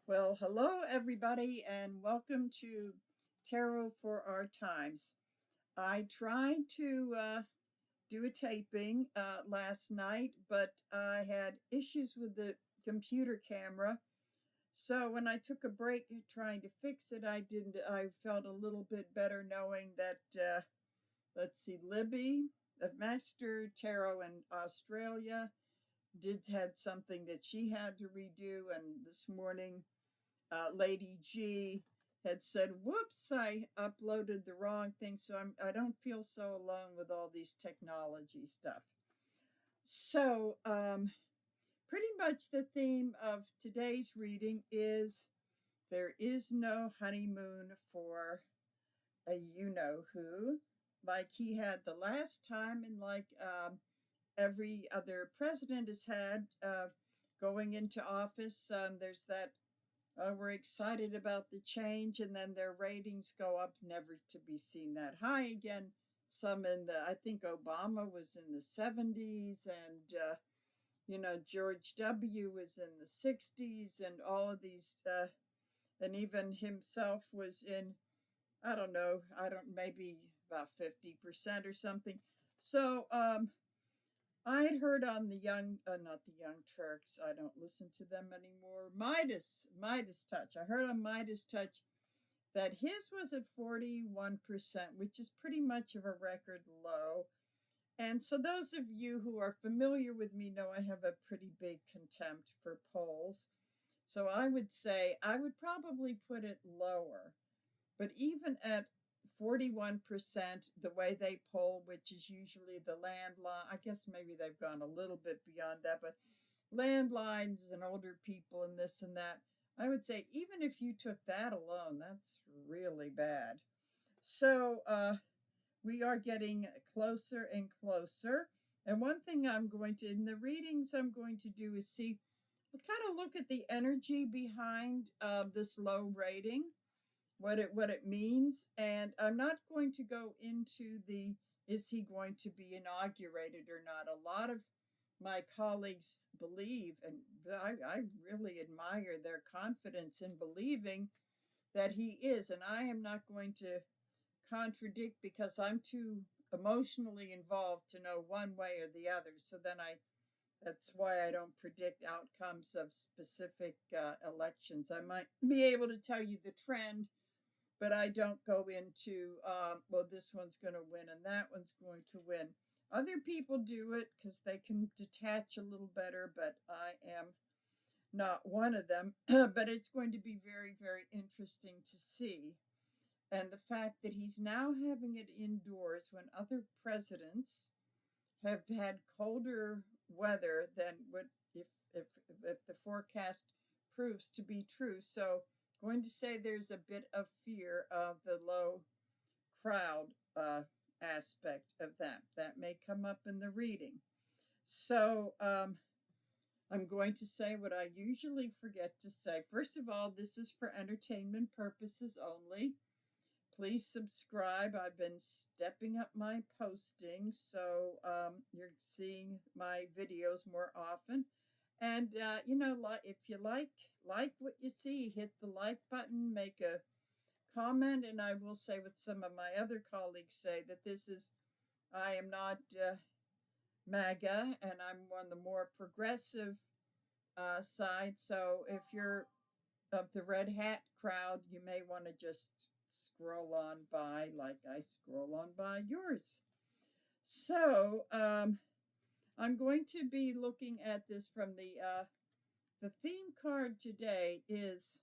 Well, hello everybody, and welcome to Tarot for Our Times. I tried to do a taping last night, but I had issues with the computer camera. So when I took a break trying to fix it, I felt a little bit better knowing that let's see, Libby, the Master Tarot in Australia, had something that she had to redo, and this morning Lady G had said, "Whoops, I uploaded the wrong thing." So I don't feel so alone with all these technology stuff. So pretty much the theme of today's reading is there is no honeymoon for a you know who, like he had the last time, and like every other president has had going into office. There's that we're excited about the change, and then their ratings go up, never to be seen that high again. Some I think Obama was in the 70s, and George W. was in the 60s, and all of these, and even himself was in, I don't know, maybe about 50% or something. So, I had heard on the not the Young Turks. I don't listen to them anymore. Midas Touch. I heard on Midas Touch that his was at 41%, which is pretty much of a record low. And so those of you who are familiar with me know I have a pretty big contempt for polls. So I would say I would probably put it lower. But even at 41%, the way they poll, which is usually the landline, I guess maybe they've gone a little bit beyond that, but landlines and older people and this and that, I would say even if you took that alone, that's really bad. So we are getting closer and closer. And one thing I'm going to, in the readings, I'm going to do is see, kind of look at the energy behind this low rating, what it means. And I'm not going to go into the is he going to be inaugurated or not. A lot of my colleagues believe, and I really admire their confidence in believing that he is, and I am not going to contradict because I'm too emotionally involved to know one way or the other. So then that's why I don't predict outcomes of specific elections. I might be able to tell you the trend, but I don't go into, well, this one's going to win and that one's going to win. Other people do it because they can detach a little better, but I am not one of them. But it's going to be very, very interesting to see. And the fact that he's now having it indoors when other presidents have had colder weather than what if the forecast proves to be true. So going to say there's a bit of fear of the low crowd aspect of that. That may come up in the reading. So I'm going to say what I usually forget to say. First of all, this is for entertainment purposes only. Please subscribe. I've been stepping up my posting, so you're seeing my videos more often. And if you like what you see, hit the like button, make a comment, and I will say what some of my other colleagues say, that I am not MAGA, and I'm on the more progressive side. So if you're of the red hat crowd, you may want to just scroll on by like I scroll on by yours. So I'm going to be looking at this from the theme card today is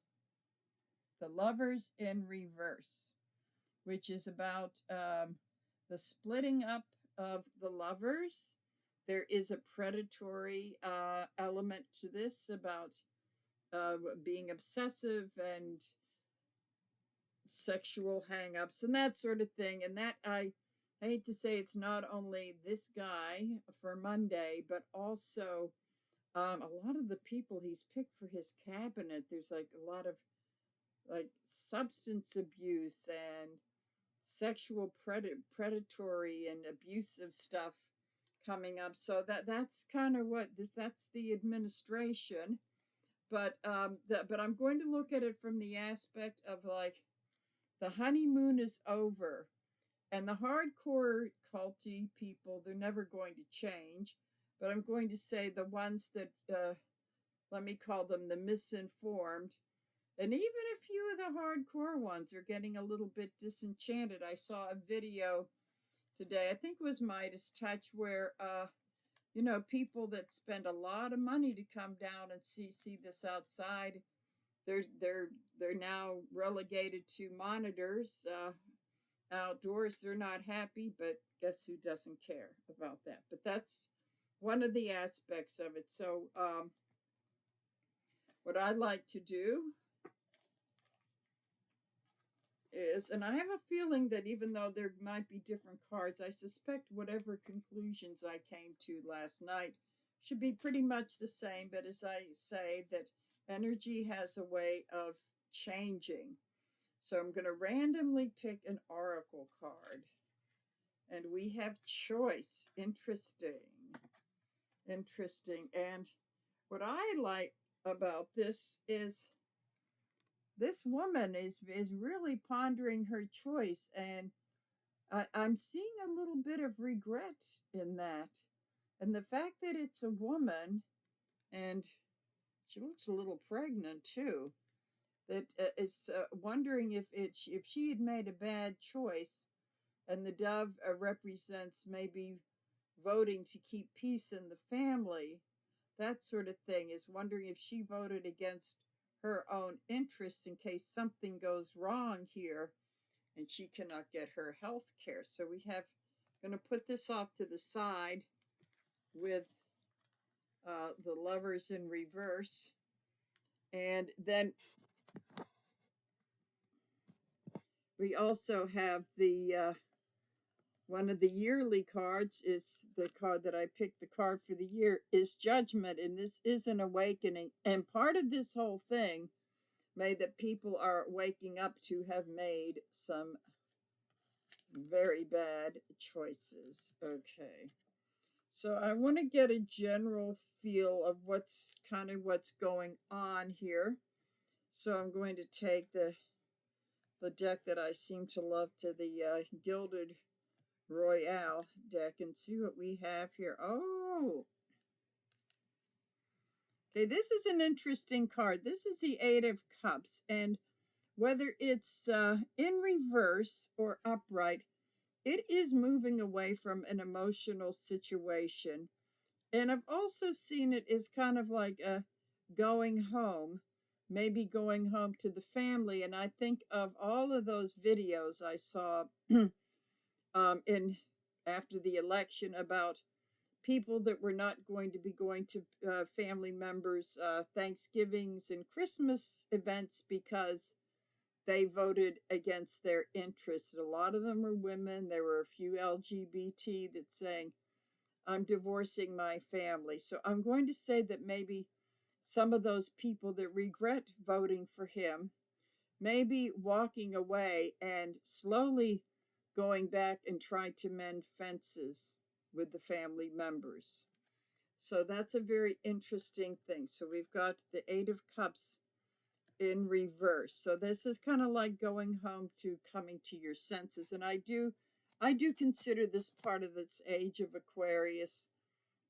the Lovers in Reverse, which is about the splitting up of the lovers. There is a predatory element to this about being obsessive and sexual hang-ups and that sort of thing. And that I hate to say, it's not only this guy for Monday, but also a lot of the people he's picked for his cabinet. There's like a lot of like substance abuse and sexual predatory and abusive stuff coming up. So that's kind of what that's the administration. but I'm going to look at it from the aspect of like the honeymoon is over, and the hardcore culty people, they're never going to change. But I'm going to say the ones that let me call them the misinformed. And even a few of the hardcore ones are getting a little bit disenchanted. I saw a video today, I think it was Midas Touch, where people that spend a lot of money to come down and see this outside, they're now relegated to monitors outdoors. They're not happy, but guess who doesn't care about that? But that's one of the aspects of it. So what I like to do is, and I have a feeling that even though there might be different cards, I suspect whatever conclusions I came to last night should be pretty much the same. But as I say, that energy has a way of changing. So I'm going to randomly pick an oracle card. And we have choice. Interesting. Interesting. And what I like about this is this woman is really pondering her choice, and I'm seeing a little bit of regret in that. And the fact that it's a woman, and she looks a little pregnant too, that is wondering if she had made a bad choice, and the dove represents maybe voting to keep peace in the family, that sort of thing, is wondering if she voted against her own interests in case something goes wrong here and she cannot get her health care. So we have going to put this off to the side with the lovers in reverse. And then we also have the one of the yearly cards is the card that I picked. The card for the year is Judgment, and this is an awakening. And part of this whole thing may that people are waking up to have made some very bad choices. Okay. So I want to get a general feel of what's going on here. So I'm going to take the deck that I seem to love, to the Gilded Royale deck, and see what we have here. Oh, okay, this is an interesting card. This is the Eight of Cups, and whether it's in reverse or upright, it is moving away from an emotional situation. And I've also seen it as kind of like a going home, maybe going home to the family. And I think of all of those videos I saw in after the election about people that were not going to be going to family members' Thanksgivings and Christmas events because they voted against their interests. A lot of them were women. There were a few LGBT that saying, I'm divorcing my family. So I'm going to say that maybe some of those people that regret voting for him may be walking away and slowly going back and trying to mend fences with the family members. So that's a very interesting thing. So we've got the Eight of Cups in reverse. So this is kind of like going home to coming to your senses. And I do consider this part of this age of Aquarius,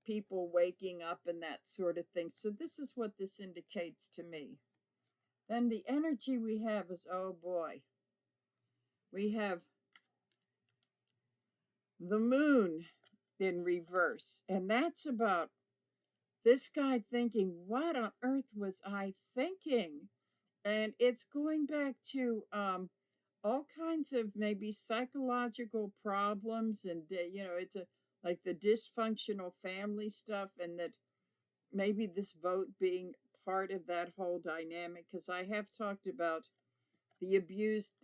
people waking up and that sort of thing. So this is what this indicates to me. Then the energy we have is, oh boy, we have the moon in reverse. And that's about this guy thinking, what on earth was I thinking? And it's going back to all kinds of maybe psychological problems, and it's like the dysfunctional family stuff, and that maybe this vote being part of that whole dynamic, because I have talked about the abused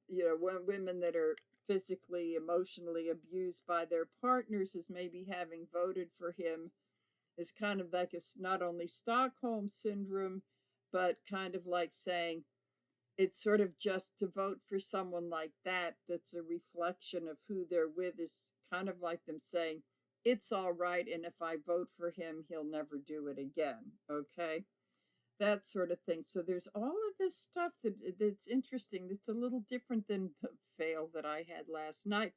women that are physically, emotionally abused by their partners, as maybe having voted for him is kind of like not only Stockholm syndrome, but kind of like saying, it's sort of just to vote for someone like that, that's a reflection of who they're with, is kind of like them saying, it's all right, and if I vote for him, he'll never do it again, okay? that sort of thing. So there's all of this stuff that's interesting. That's a little different than the fail that I had last night,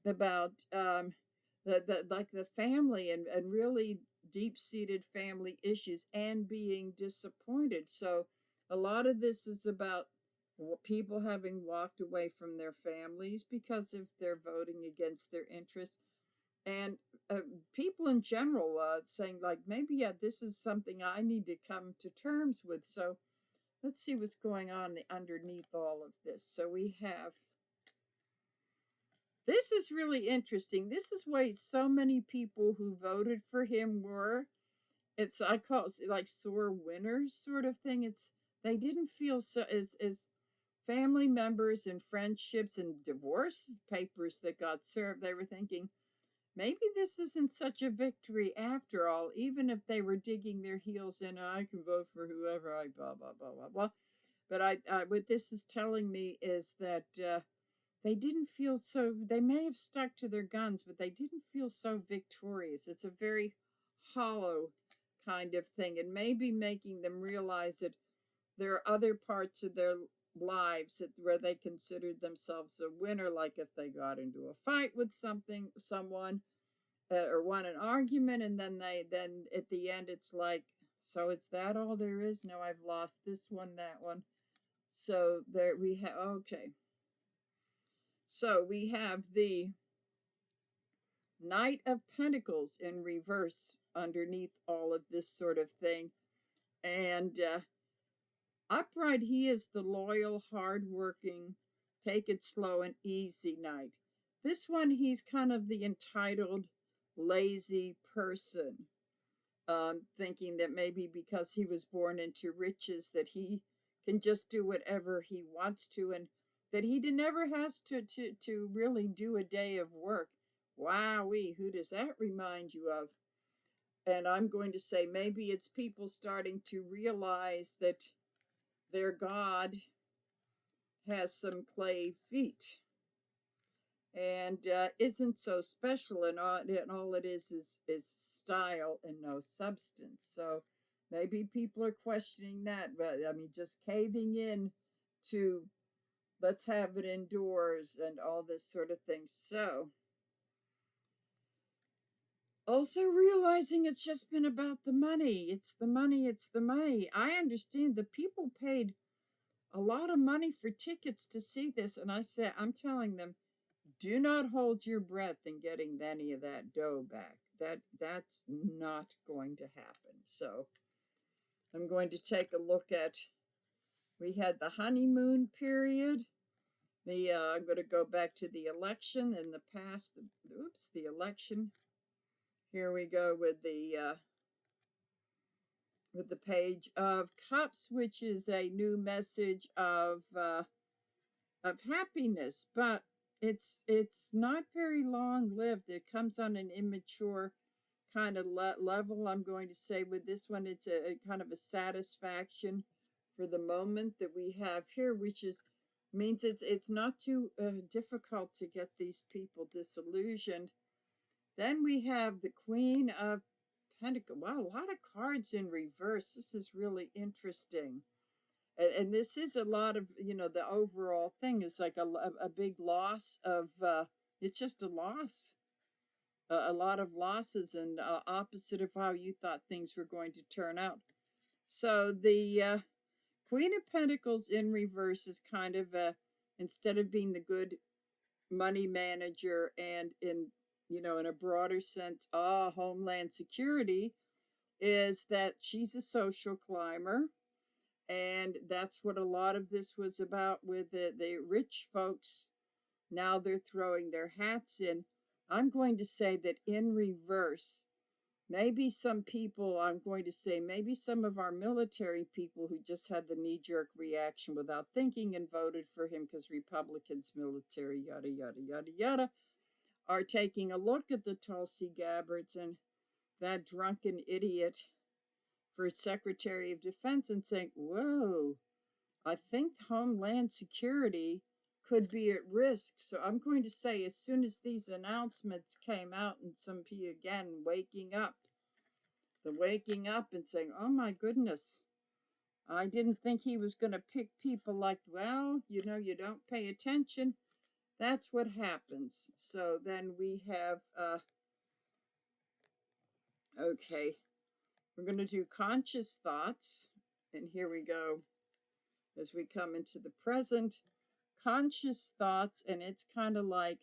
about the like the family and really deep seated family issues and being disappointed. So a lot of this is about people having walked away from their families because of their voting against their interests, and uh, people in general saying like, maybe yeah, this is something I need to come to terms with. So let's see what's going on underneath all of this. So we have, this is really interesting. This is why so many people who voted for him were, it's, I call it like sore winners sort of thing. It's, they didn't feel so as family members and friendships and divorce papers that got served. They were thinking, maybe this isn't such a victory after all, even if they were digging their heels in, and I can vote for whoever I blah blah blah blah blah. But what this is telling me is that they didn't feel so. They may have stuck to their guns, but they didn't feel so victorious. It's a very hollow kind of thing, and maybe making them realize that there are other parts of their lives where they considered themselves a winner, like if they got into a fight with someone, or won an argument, and then at the end it's like, so it's that all there is? No, I've lost this one, that one. So there we have, okay. So we have the Knight of Pentacles in reverse underneath all of this sort of thing. And upright, he is the loyal, hardworking, take it slow and easy knight. This one, he's kind of the entitled, lazy person, thinking that maybe because he was born into riches that he can just do whatever he wants to, and that he never has to really do a day of work. Wowee, who does that remind you of? And I'm going to say maybe it's people starting to realize that their God has some clay feet and isn't so special, and all it is style and no substance. So maybe people are questioning that, but I mean, just caving in to let's have it indoors and all this sort of thing. So also realizing it's just been about the money. It's the money, it's the money. I understand the people paid a lot of money for tickets to see this, and I said, I'm telling them, do not hold your breath in getting any of that dough back. That's not going to happen. So I'm going to take a look at, we had the honeymoon period. I'm going to go back to the election in the past. The election. Here we go with the Page of Cups, which is a new message of happiness, but it's not very long lived. It comes on an immature kind of level. I'm going to say with this one, it's a kind of a satisfaction for the moment that we have here, which is means it's not too difficult to get these people disillusioned. Then we have the Queen of Pentacles. Wow, a lot of cards in reverse. This is really interesting. And this is a lot of, the overall thing is like a big loss of, it's just a loss, a lot of losses, and opposite of how you thought things were going to turn out. So the Queen of Pentacles in reverse is kind of instead of being the good money manager and in a broader sense, homeland security, is that she's a social climber. And that's what a lot of this was about with the rich folks. Now they're throwing their hats in. I'm going to say that in reverse, maybe some people, I'm going to say maybe some of our military people who just had the knee-jerk reaction without thinking and voted for him because Republicans, military, yada, yada, yada, yada, are taking a look at the Tulsi Gabbards and that drunken idiot for Secretary of Defense and saying, whoa, I think Homeland Security could be at risk. So I'm going to say as soon as these announcements came out and some people again waking up, The waking up and saying, oh my goodness, I didn't think he was going to pick people like, well, you don't pay attention. That's what happens. So then we have, okay, we're going to do conscious thoughts. And here we go as we come into the present. Conscious thoughts, and it's kind of like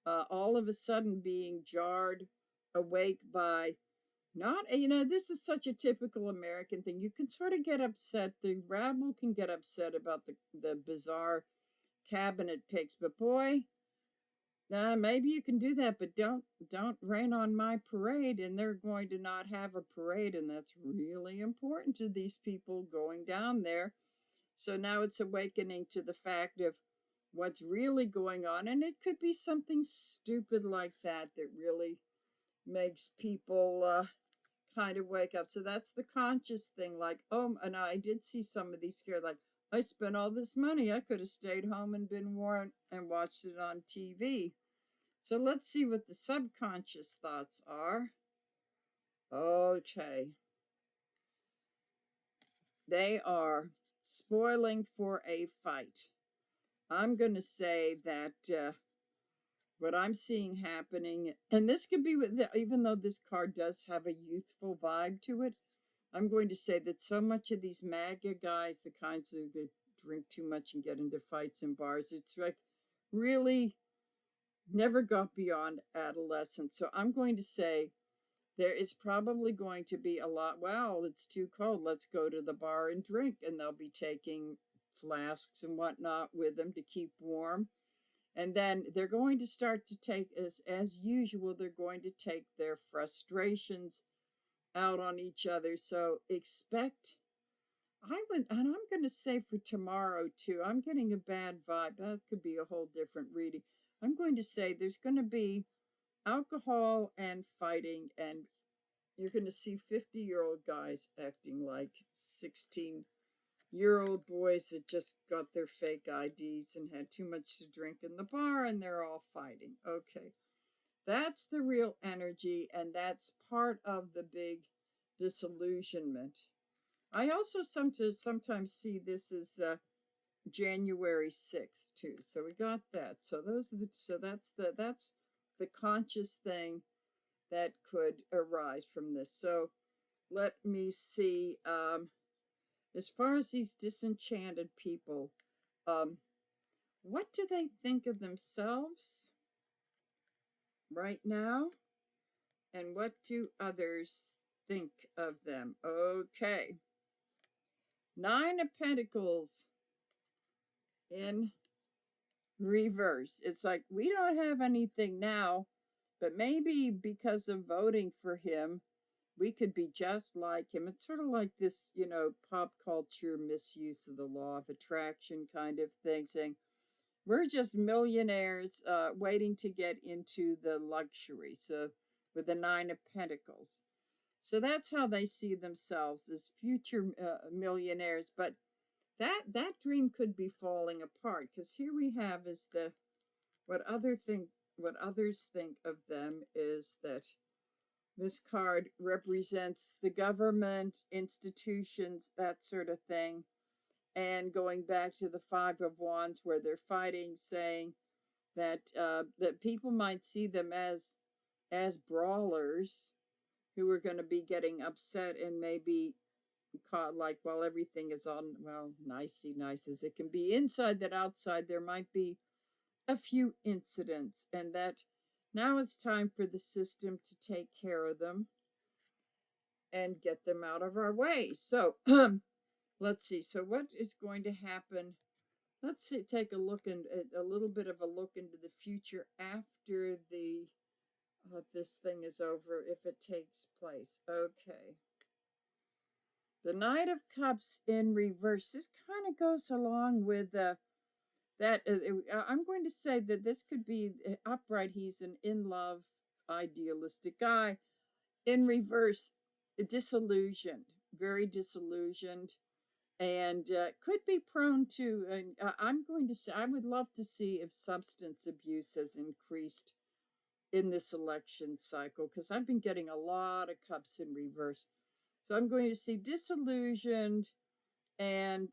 all of a sudden being jarred awake by not, this is such a typical American thing. You can sort of get upset. The rabble can get upset about the bizarre cabinet picks, but boy, maybe you can do that, but don't rain on my parade. And they're going to not have a parade, and that's really important to these people going down there. So now it's awakening to the fact of what's really going on, and it could be something stupid like that really makes people kind of wake up. So that's the conscious thing, like, oh, and I did see some of these scared, like, I spent all this money, I could have stayed home and been warned and watched it on TV. So let's see what the subconscious thoughts are. Okay. They are spoiling for a fight. I'm going to say that what I'm seeing happening, and this could be with, even though this card does have a youthful vibe to it, I'm going to say that so much of these MAGA guys, the kinds that drink too much and get into fights in bars, it's like really never got beyond adolescence. So I'm going to say there is probably going to be a lot, well, it's too cold, let's go to the bar and drink. And they'll be taking flasks and whatnot with them to keep warm. And then they're going to start to take, as usual, they're going to take their frustrations out on each other. So expect, and I'm going to say for tomorrow too, I'm getting a bad vibe. That could be a whole different reading. I'm going to say there's going to be alcohol and fighting, and you're going to see 50-year-old guys acting like 16-year-old boys that just got their fake IDs and had too much to drink in the bar, and they're all fighting. Okay. That's the real energy, and that's part of the big disillusionment. I also sometimes see this as January 6th too. So we got that. So that's the conscious thing that could arise from this. So let me see. As far as these disenchanted people, what do they think of themselves right now? And what do others think of them? Okay. 9 of Pentacles in reverse. It's like, we don't have anything now, but maybe because of voting for him, we could be just like him. It's sort of like this, pop culture misuse of the law of attraction kind of thing, saying, we're just millionaires waiting to get into the luxury. So with the 9 of Pentacles. So that's how they see themselves, as future millionaires. But that dream could be falling apart, because here we have is what others think of them is that this card represents the government, institutions, that sort of thing. And going back to the 5 of Wands, where they're fighting, saying that that people might see them as brawlers who are going to be getting upset and maybe caught, like, while everything is on, well, nicey nice as it can be inside, that outside there might be a few incidents, and that now it's time for the system to take care of them and get them out of our way. So let's see. So what is going to happen? Let's see, take a look and a little bit of a look into the future after the this thing is over, if it takes place. Okay. The Knight of Cups in reverse. This kind of goes along with that. I'm going to say that this could be upright. He's an in-love, idealistic guy. In reverse, disillusioned, very disillusioned, and could be prone to, I'm going to say, I would love to see if substance abuse has increased in this election cycle, because I've been getting a lot of cups in reverse. So I'm going to see disillusioned and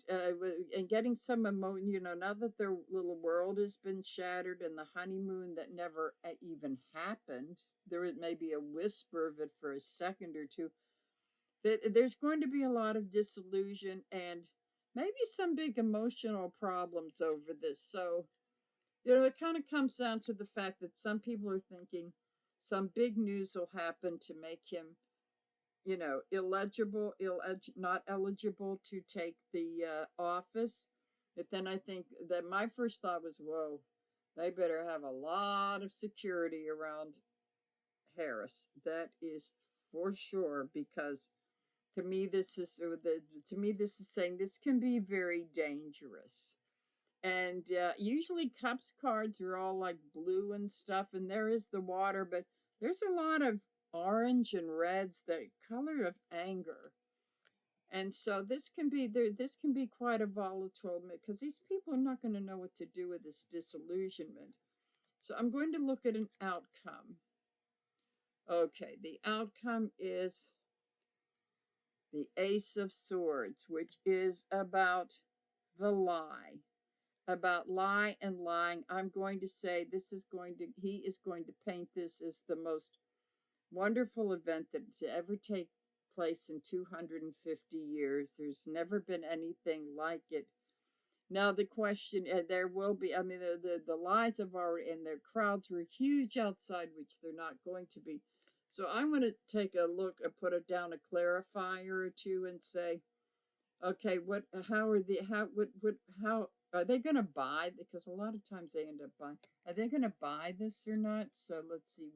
getting some emotion. Now that their little world has been shattered and the honeymoon that never even happened, there may be a whisper of it for a second or two. That there's going to be a lot of disillusion and maybe some big emotional problems over this. So it kind of comes down to the fact that some people are thinking some big news will happen to make him, not eligible to take the office. But then I think that my first thought was, whoa, they better have a lot of security around Harris. That is for sure, because to me this is saying this can be very dangerous. And usually cups cards are all like blue and stuff, and there is the water, but there's a lot of orange and reds, the color of anger. And so this can be there. This can be quite a volatile, because these people are not going to know what to do with this disillusionment. So I'm going to look at an outcome. Okay, the outcome is the Ace of Swords, which is about the lie. About lie and lying. I'm going to say he is going to paint this as the most wonderful event that to ever take place in 250 years. There's never been anything like it. Now the question, there will be, I mean, the lies have already, and their crowds were huge outside, which they're not going to be. So I'm going to take a look and put it down a clarifier or two and say, okay, how are they going to buy? Because a lot of times they end up buying. Are they going to buy this or not? So let's see.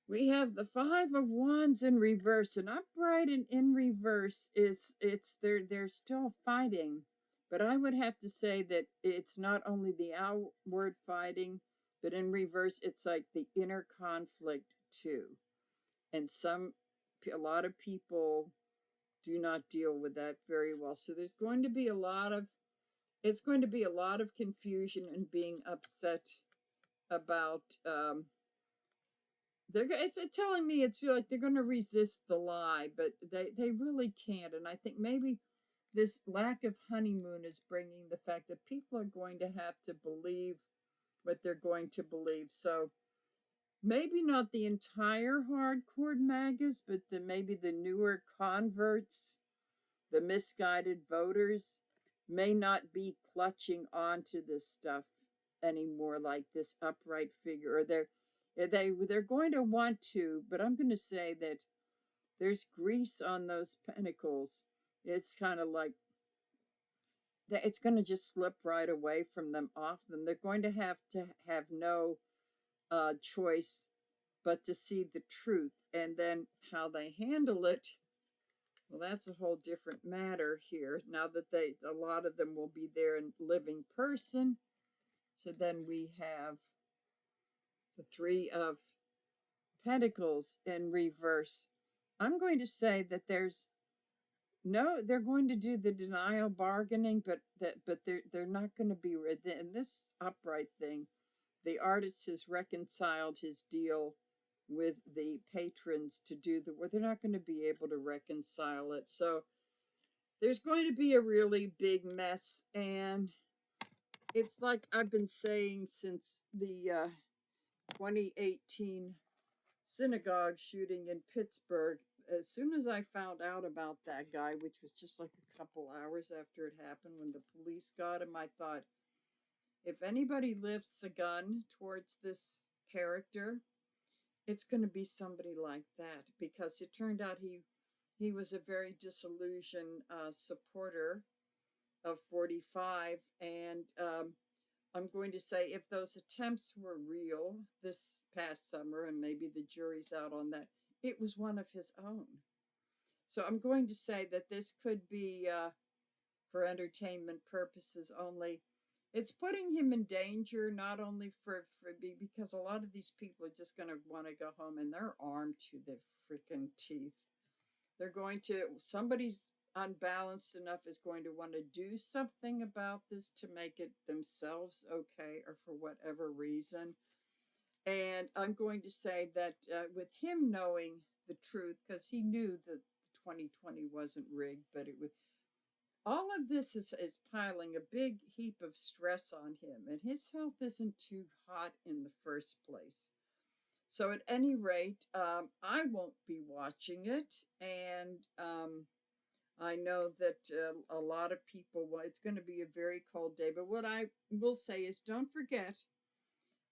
We have the Five of Wands in reverse, and upright and in reverse they're still fighting. But I would have to say that it's not only the outward fighting, but in reverse, it's like the inner conflict too. And a lot of people do not deal with that very well. So it's going to be a lot of confusion and being upset about, it's telling me it's like they're going to resist the lie, but they really can't. And I think maybe this lack of honeymoon is bringing the fact that people are going to have to believe what they're going to believe. So maybe not the entire hardcore magas, but maybe the newer converts, the misguided voters, may not be clutching onto this stuff anymore, like this upright figure. Or they're going to want to, but I'm going to say that there's grease on those pentacles. It's kind of like that it's going to just slip right away from them, off them. They're going to have no choice but to see the truth, and then how they handle it, well, that's a whole different matter here. Now that a lot of them will be there in living person. So then we have the Three of Pentacles in reverse. I'm going to say that they're going to do the denial bargaining, but they're not going to be in this upright thing. The artist has reconciled his deal with the patrons to do they're not going to be able to reconcile it. So there's going to be a really big mess, and it's like I've been saying since the 2018 synagogue shooting in Pittsburgh. As soon as I found out about that guy, which was just like a couple hours after it happened, when the police got him, I thought, if anybody lifts a gun towards this character, it's going to be somebody like that, because it turned out he was a very disillusioned supporter of 45. And I'm going to say, if those attempts were real this past summer, and maybe the jury's out on that, it was one of his own. So I'm going to say that this could be for entertainment purposes only. It's putting him in danger, not only because a lot of these people are just going to want to go home, and they're armed to the freaking teeth. They're going to, somebody's unbalanced enough is going to want to do something about this to make it themselves okay, or for whatever reason. And I'm going to say that with him knowing the truth, because he knew that 2020 wasn't rigged, but it was, all of this is piling a big heap of stress on him, and his health isn't too hot in the first place. So, at any rate, I won't be watching it, and I know that a lot of people, well, it's going to be a very cold day. But what I will say is, don't forget,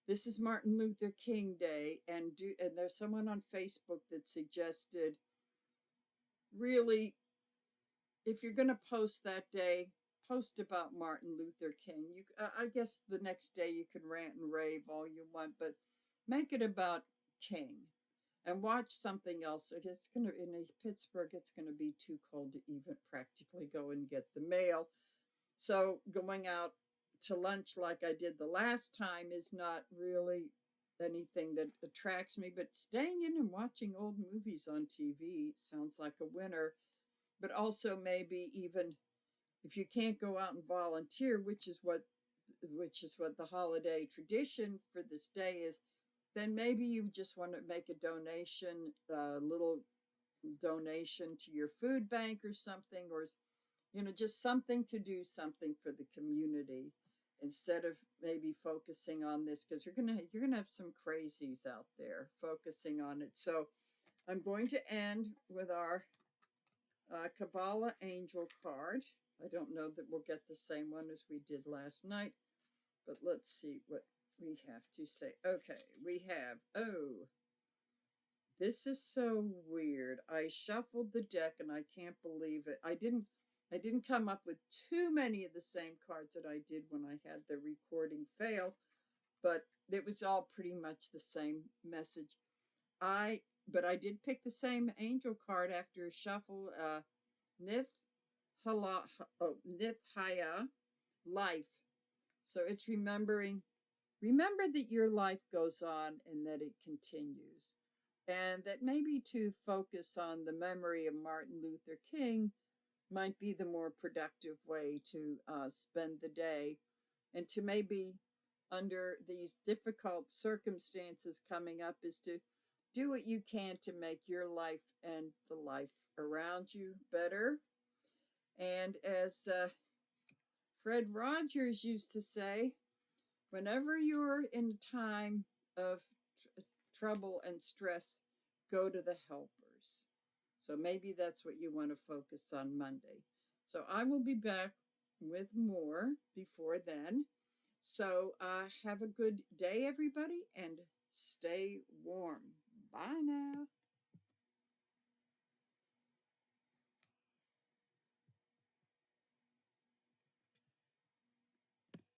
this is Martin Luther King Day, and there's someone on Facebook that suggested, really, if you're going to post that day, post about Martin Luther King. I guess the next day you can rant and rave all you want, but make it about King. And watch something else. It's gonna in Pittsburgh. It's gonna be too cold to even practically go and get the mail. So going out to lunch like I did the last time is not really anything that attracts me. But staying in and watching old movies on TV sounds like a winner. But also maybe even if you can't go out and volunteer, which is what the holiday tradition for this day is, then maybe you just want to make a donation, a little donation to your food bank or something, or just something to do something for the community instead of maybe focusing on this, because you're gonna have some crazies out there focusing on it. So I'm going to end with our Kabbalah Angel card. I don't know that we'll get the same one as we did last night, but let's see what we have to say. Okay, we have, oh, this is so weird. I shuffled the deck and I can't believe it. I didn't come up with too many of the same cards that I did when I had the recording fail, but it was all pretty much the same message. But I did pick the same angel card after a shuffle. Nith Hala, Nith Haya, life. So it's remember that your life goes on and that it continues. And that maybe to focus on the memory of Martin Luther King might be the more productive way to spend the day, and to maybe, under these difficult circumstances coming up, is to do what you can to make your life and the life around you better. And as Fred Rogers used to say, whenever you're in a time of trouble and stress, go to the helpers. So maybe that's what you want to focus on Monday. So I will be back with more before then. So have a good day, everybody, and stay warm. Bye now.